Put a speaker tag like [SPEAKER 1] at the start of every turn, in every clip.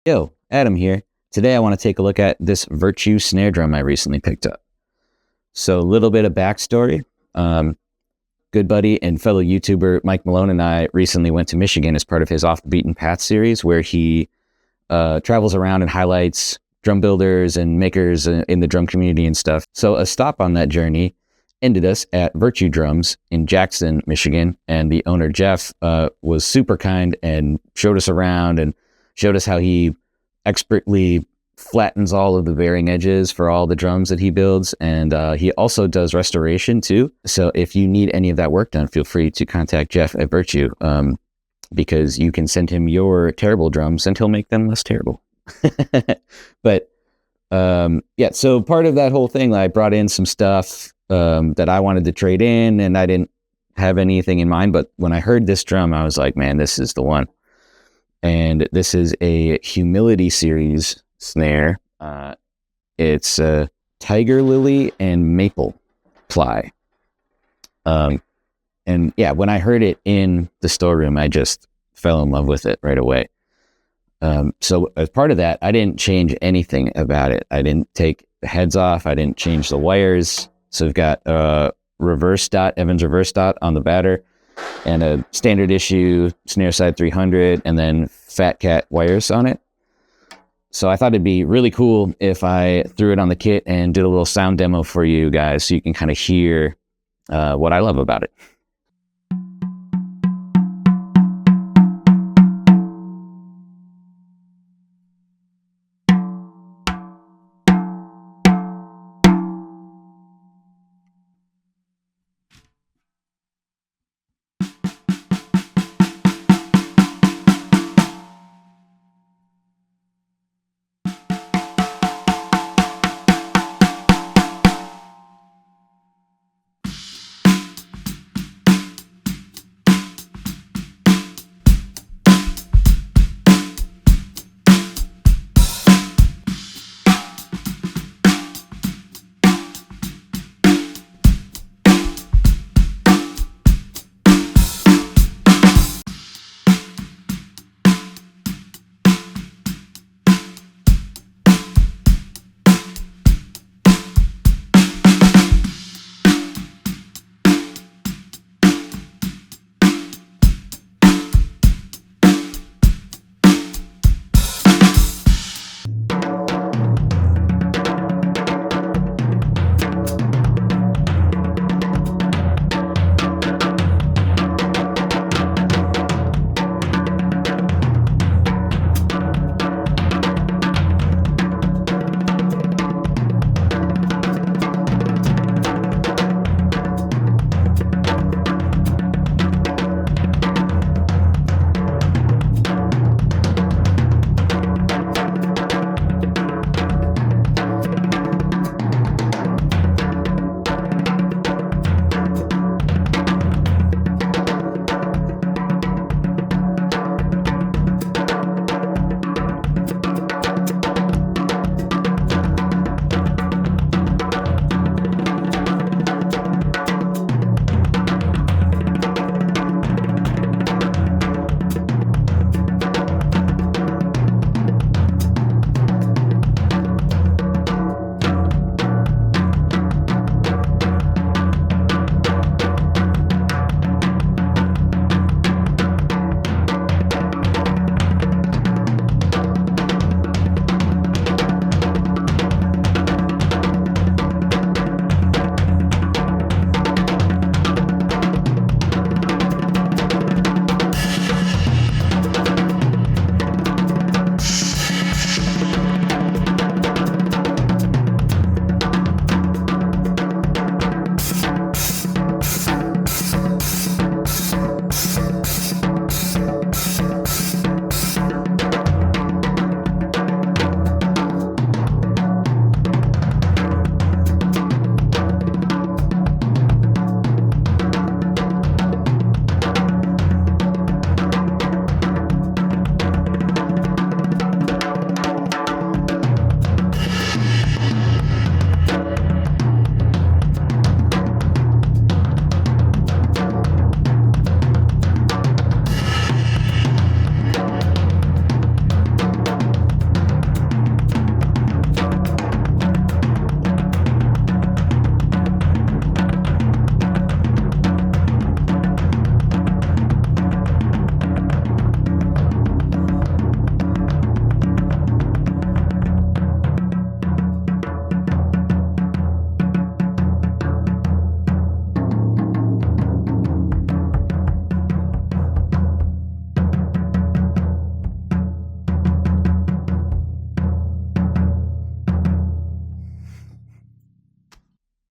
[SPEAKER 1] Yo, Adam here. Today I want to take a look at this Virtue snare drum I recently picked up. So a little bit of backstory. Good buddy and fellow YouTuber Mike Malone and I recently went to Michigan as part of his Off the Beaten Path series, where he travels around and highlights drum builders and makers in the drum community and stuff. So a stop on that journey ended us at Virtue Drums in Jackson, Michigan, and the owner Jeff was super kind and showed us around and showed us how he expertly flattens all of the bearing edges for all the drums that he builds, and he also does restoration too. So if you need any of that work done, feel free to contact Jeff at Virtue, because you can send him your terrible drums and he'll make them less terrible. But yeah, so part of that whole thing, I brought in some stuff that I wanted to trade in, and I didn't have anything in mind, but when I heard this drum, I was like, man, this is the one. And this is a Humility series snare. It's a tiger lily and maple ply. And yeah, when I heard it in the storeroom, I just fell in love with it right away. So as part of that, I didn't change anything about it. I didn't take the heads off. I didn't change the wires. So we've got reverse dot, Evans reverse dot on the batter, and a standard issue snare side 300, and then Fat Cat wires on it. So I thought it'd be really cool if I threw it on the kit and did a little sound demo for you guys so you can kind of hear what I love about it.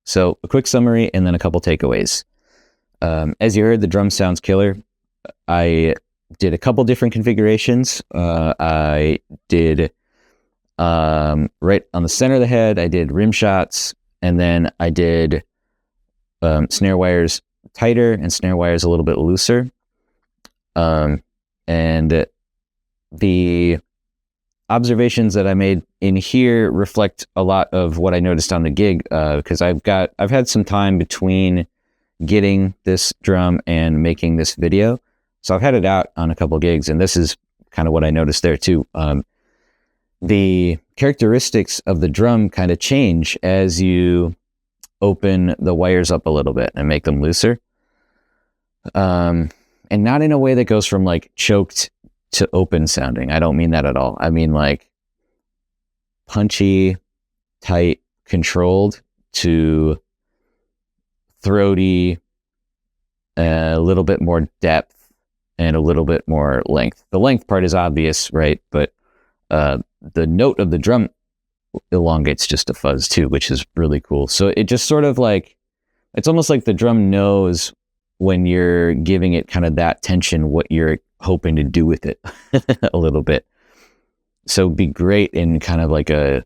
[SPEAKER 1] So a quick summary and then a couple takeaways. As you heard, the drum sounds killer. I did a couple different configurations. I did right on the center of the head, I did rim shots, and then I did snare wires tighter and snare wires a little bit looser. And the observations that I made in here reflect a lot of what I noticed on the gig, because I've had some time between getting this drum and making this video. So I've had it out on a couple gigs, and this is kind of what I noticed there too. The characteristics of the drum kind of change as you open the wires up a little bit and make them looser. And not in a way that goes from like choked to open sounding. I don't mean that at all. I mean like punchy, tight, controlled to throaty, a little bit more depth and a little bit more length. The length part is obvious, right? But the note of the drum elongates just a fuzz too, which is really cool. So it just sort of like, it's almost like the drum knows when you're giving it kind of that tension, what you're hoping to do with it a little bit. So it'd be great in kind of like a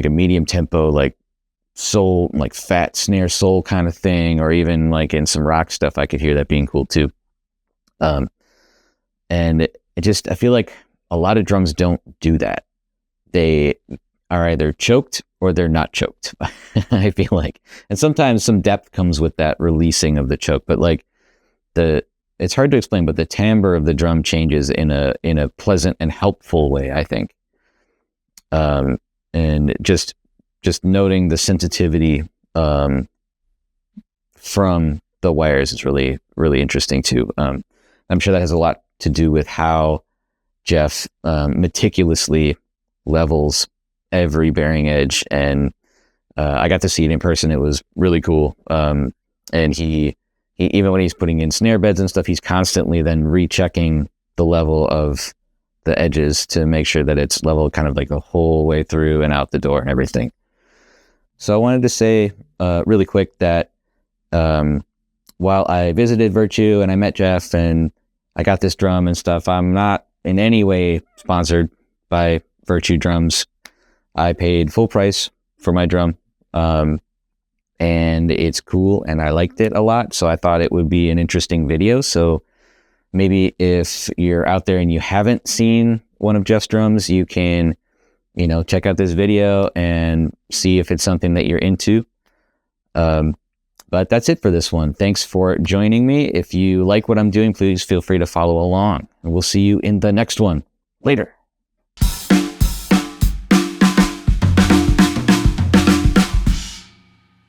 [SPEAKER 1] medium tempo, like soul, like fat snare soul kind of thing, or even like in some rock stuff, I could hear that being cool too. And I feel like a lot of drums don't do that. They are either choked or they're not choked. I feel like, and sometimes some depth comes with that releasing of the choke, but like it's hard to explain, but the timbre of the drum changes in a pleasant and helpful way, I think. And just noting the sensitivity from the wires is really, really interesting too. I'm sure that has a lot to do with how Jeff meticulously levels every bearing edge, and I got to see it in person. It was really cool. And he even when he's putting in snare beds and stuff, he's constantly then rechecking the level of the edges to make sure that it's level kind of like the whole way through and out the door and everything. So I wanted to say really quick that while I visited Virtue and I met Jeff and I got this drum and stuff, I'm not in any way sponsored by Virtue drums. I paid full price for my drum, and it's cool and I liked it a lot, so I thought it would be an interesting video. So maybe if you're out there and you haven't seen one of Jeff's drums, you can, check out this video and see if it's something that you're into. But that's it for this one. Thanks for joining me. If you like what I'm doing, please feel free to follow along, and we'll see you in the next one. Later.